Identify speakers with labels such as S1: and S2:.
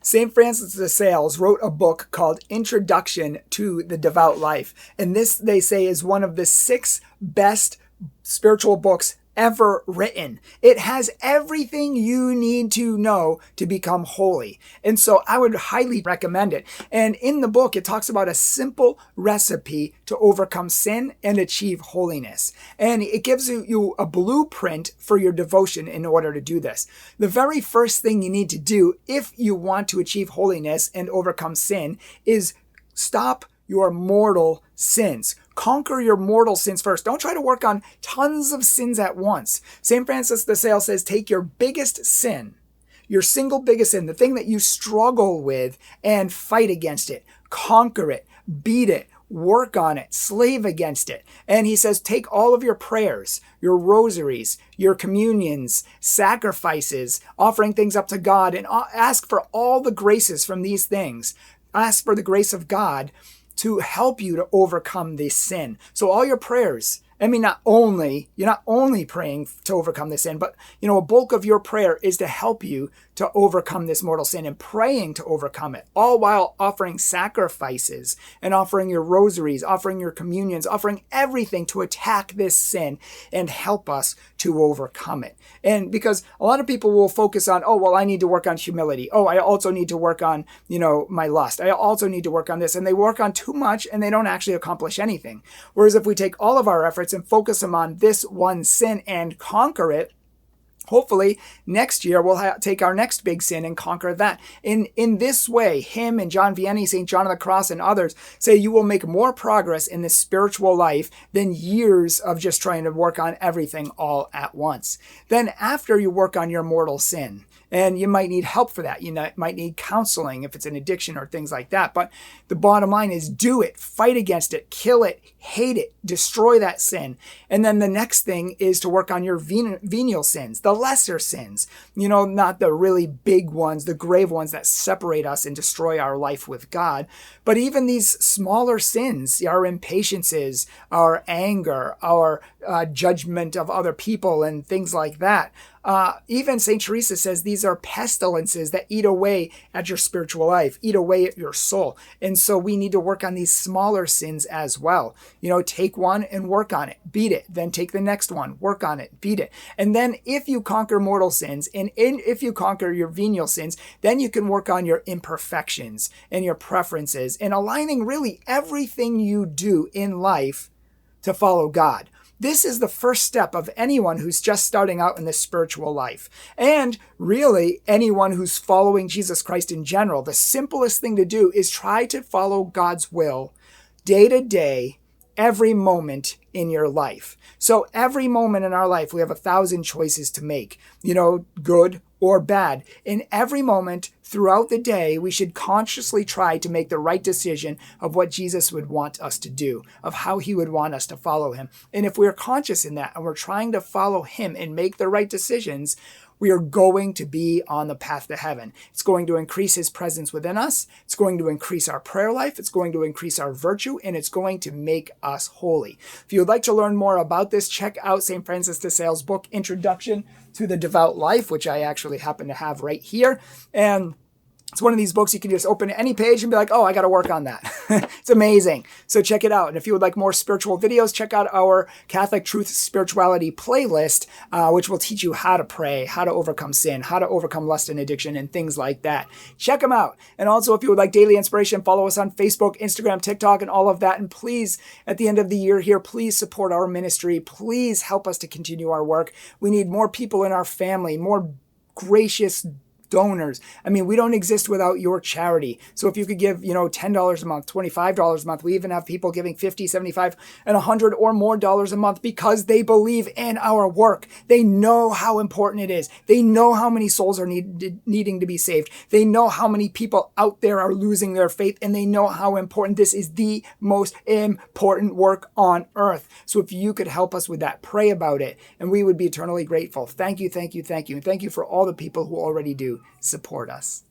S1: St. Francis de Sales wrote a book called Introduction to the Devout Life. And this, they say, is one of the 6 best spiritual books ever written. It has everything you need to know to become holy. And so I would highly recommend it. And in the book, it talks about a simple recipe to overcome sin and achieve holiness. And it gives you a blueprint for your devotion in order to do this. The very first thing you need to do if you want to achieve holiness and overcome sin is stop your mortal sins. Conquer your mortal sins first. Don't try to work on tons of sins at once. St. Francis de Sales says, take your biggest sin, your single biggest sin, the thing that you struggle with, and fight against it. Conquer it, beat it, work on it, slave against it. And he says, take all of your prayers, your rosaries, your communions, sacrifices, offering things up to God, and ask for all the graces from these things. Ask for the grace of God to help you to overcome this sin. So all your prayers, I mean, you're not only praying to overcome this sin, but, a bulk of your prayer is to help you to overcome this mortal sin and praying to overcome it, all while offering sacrifices and offering your rosaries, offering your communions, offering everything to attack this sin and help us to overcome it. And because a lot of people will focus on, I need to work on humility. I also need to work on, my lust. I also need to work on this. And they work on too much and they don't actually accomplish anything. Whereas if we take all of our efforts and focus them on this one sin and conquer it, hopefully next year we'll take our next big sin and conquer that. In this way, him and John Vianney, St. John of the Cross, and others say you will make more progress in this spiritual life than years of just trying to work on everything all at once. Then after you work on your mortal sin, and you might need help for that. You might need counseling if it's an addiction or things like that. But the bottom line is do it, fight against it, kill it, hate it, destroy that sin. And then the next thing is to work on your venial sins, the lesser sins, not the really big ones, the grave ones that separate us and destroy our life with God. But even these smaller sins, our impatiences, our anger, our judgment of other people and things like that. Even St. Teresa says these are pestilences that eat away at your spiritual life, eat away at your soul. And so we need to work on these smaller sins as well. Take one and work on it, beat it. Then take the next one, work on it, beat it. And then if you conquer mortal sins and if you conquer your venial sins, then you can work on your imperfections and your preferences and aligning really everything you do in life to follow God. This is the first step of anyone who's just starting out in this spiritual life. And really, anyone who's following Jesus Christ in general. The simplest thing to do is try to follow God's will day to day, every moment in your life. So every moment in our life, we have 1,000 choices to make, good or bad. In every moment throughout the day, we should consciously try to make the right decision of what Jesus would want us to do, of how he would want us to follow him. And if we're conscious in that and we're trying to follow him and make the right decisions, we are going to be on the path to heaven. It's going to increase his presence within us. It's going to increase our prayer life. It's going to increase our virtue, and it's going to make us holy. If you would like to learn more about this, check out St. Francis de Sales' book, Introduction to the Devout Life, which I actually happen to have right here. And it's one of these books you can just open any page and be like, I got to work on that. It's amazing. So check it out. And if you would like more spiritual videos, check out our Catholic Truth Spirituality playlist, which will teach you how to pray, how to overcome sin, how to overcome lust and addiction, and things like that. Check them out. And also, if you would like daily inspiration, follow us on Facebook, Instagram, TikTok, and all of that. And please, at the end of the year here, please support our ministry. Please help us to continue our work. We need more people in our family, more gracious donors. I mean, we don't exist without your charity. So if you could give, $10 a month, $25 a month, we even have people giving $50, $75, and $100 or more dollars a month because they believe in our work. They know how important it is. They know how many souls are needing to be saved. They know how many people out there are losing their faith, and they know how important this is, the most important work on earth. So if you could help us with that, pray about it, and we would be eternally grateful. Thank you, thank you, thank you. And thank you for all the people who already do support us.